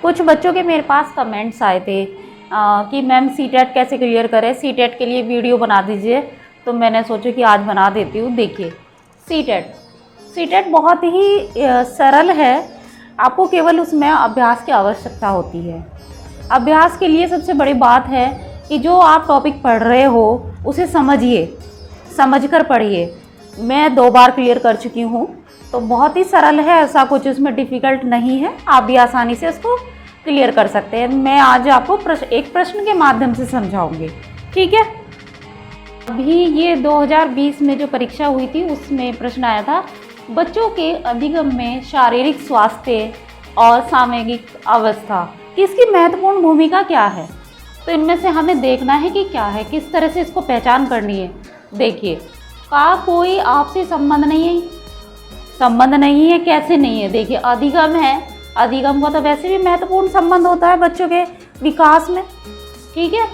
कुछ बच्चों के मेरे पास कमेंट्स आए थे कि मैम सीटेट कैसे क्लियर करें, सीटेट के लिए वीडियो बना दीजिए। तो मैंने सोचा कि आज बना देती हूँ। देखिए, सीटेट बहुत ही सरल है। आपको केवल उसमें अभ्यास की आवश्यकता होती है। अभ्यास के लिए सबसे बड़ी बात है कि जो आप टॉपिक पढ़ रहे हो उसे समझिए, समझकर पढ़िए। मैं 2 बार क्लियर कर चुकी हूँ, तो बहुत ही सरल है, ऐसा कुछ इसमें डिफ़िकल्ट नहीं है। आप भी आसानी से इसको क्लियर कर सकते हैं। मैं आज आपको एक प्रश्न के माध्यम से समझाऊंगी, ठीक है। अभी ये 2020 में जो परीक्षा हुई थी उसमें प्रश्न आया था, बच्चों के अधिगम में शारीरिक स्वास्थ्य और सामयिक अवस्था किसकी महत्वपूर्ण भूमिका क्या है। तो इनमें से हमें देखना है कि क्या है, किस तरह से इसको पहचान करनी है। देखिए, का कोई आपसी संबंध नहीं है, संबंध नहीं है, कैसे नहीं है। देखिए, अधिगम है, अधिगम का तो वैसे भी महत्वपूर्ण संबंध होता है बच्चों के विकास में, ठीक है।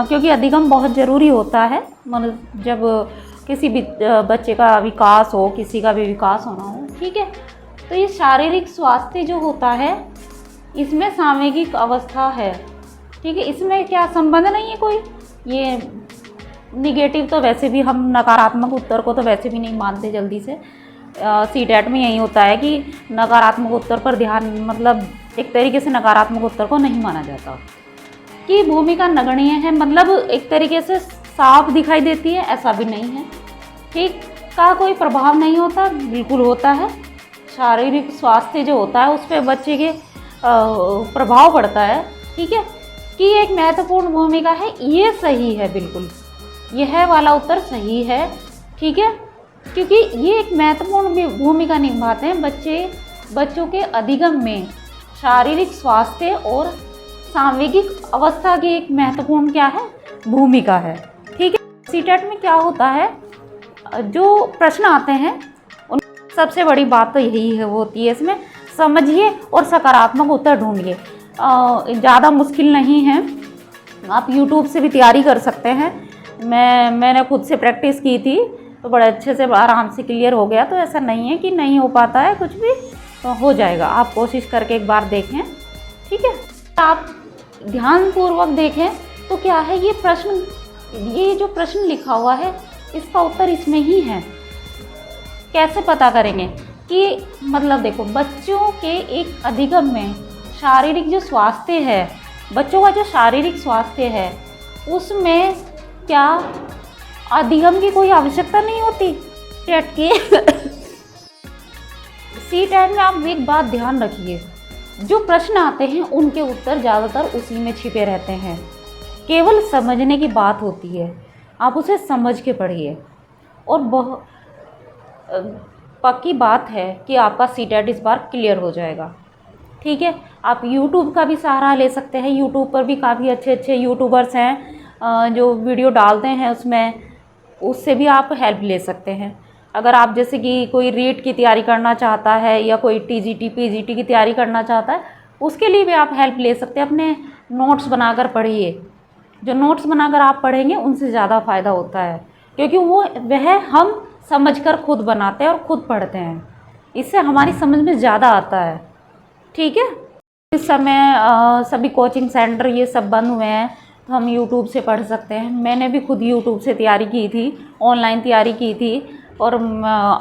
क्योंकि अधिगम बहुत ज़रूरी होता है, मतलब जब किसी भी बच्चे का विकास हो, किसी का भी विकास होना हो, ठीक है। तो ये शारीरिक स्वास्थ्य जो होता है इसमें सामयिक अवस्था है, ठीक है। इसमें क्या संबंध नहीं है कोई, ये निगेटिव तो वैसे भी हम नकारात्मक उत्तर को तो वैसे भी नहीं मानते जल्दी से। सीटेट में यही होता है कि नकारात्मक उत्तर पर ध्यान, मतलब एक तरीके से नकारात्मक उत्तर को नहीं माना जाता। कि भूमिका नगण्य है, मतलब एक तरीके से साफ दिखाई देती है, ऐसा भी नहीं है, ठीक। का कोई प्रभाव नहीं होता, बिल्कुल होता है। शारीरिक स्वास्थ्य जो होता है उस पर बच्चे के प्रभाव पड़ता है, ठीक है। कि एक महत्वपूर्ण भूमिका है, ये सही है, बिल्कुल यह वाला उत्तर सही है, ठीक है। क्योंकि ये एक महत्वपूर्ण भूमिका निभाते हैं बच्चों के अधिगम में शारीरिक स्वास्थ्य और सामयिक अवस्था की एक महत्वपूर्ण क्या है, भूमिका है, ठीक है। सीटेट में क्या होता है, जो प्रश्न आते हैं उन सबसे बड़ी बात तो यही है, वो होती है इसमें समझिए और सकारात्मक उत्तर ढूंढिए। ज़्यादा मुश्किल नहीं है, आप YouTube से भी तैयारी कर सकते हैं। मैंने खुद से प्रैक्टिस की थी तो बड़े अच्छे से आराम से क्लियर हो गया। तो ऐसा नहीं है कि नहीं हो पाता है, कुछ भी तो हो जाएगा। आप कोशिश करके एक बार देखें, ठीक है। आप ध्यानपूर्वक देखें तो क्या है, ये जो प्रश्न लिखा हुआ है इसका उत्तर इसमें ही है। कैसे पता करेंगे कि, मतलब देखो, बच्चों के एक अधिगम में शारीरिक जो स्वास्थ्य है, बच्चों का जो शारीरिक स्वास्थ्य है उसमें क्या अधिगम की कोई आवश्यकता नहीं होती। सीटेट में आप एक बात ध्यान रखिए, जो प्रश्न आते हैं उनके उत्तर ज़्यादातर उसी में छिपे रहते हैं। केवल समझने की बात होती है, आप उसे समझ के पढ़िए। और बहुत पक्की बात है कि आपका सीटेट इस बार क्लियर हो जाएगा, ठीक है। आप YouTube का भी सहारा ले सकते हैं। YouTube पर भी काफ़ी अच्छे अच्छे यूट्यूबर्स हैं जो वीडियो डालते हैं, उससे भी आप हेल्प ले सकते हैं। अगर आप जैसे कि कोई रीट की तैयारी करना चाहता है या कोई TGT PGT की तैयारी करना चाहता है, उसके लिए भी आप हेल्प ले सकते हैं। अपने नोट्स बनाकर पढ़िए, जो नोट्स बनाकर आप पढ़ेंगे उनसे ज़्यादा फ़ायदा होता है, क्योंकि वह हम समझकर खुद बनाते हैं और खुद पढ़ते हैं। इससे हमारी समझ में ज़्यादा आता है, ठीक है। इस समय सभी कोचिंग सेंटर ये सब बंद हुए हैं, तो हम YouTube से पढ़ सकते हैं। मैंने भी खुद YouTube से तैयारी की थी, ऑनलाइन तैयारी की थी, और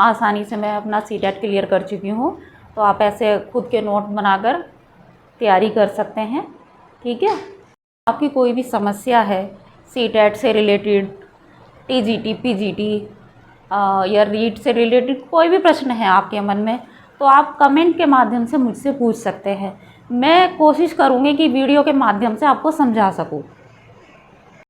आसानी से मैं अपना सीटेट क्लियर कर चुकी हूँ। तो आप ऐसे खुद के नोट बनाकर तैयारी कर सकते हैं, ठीक है। आपकी कोई भी समस्या है सीटेट से रिलेटेड, TGT PGT या रीट से रिलेटेड कोई भी प्रश्न है आपके मन में, तो आप कमेंट के माध्यम से मुझसे पूछ सकते हैं। मैं कोशिश करूँगी कि वीडियो के माध्यम से आपको समझा सकूँ।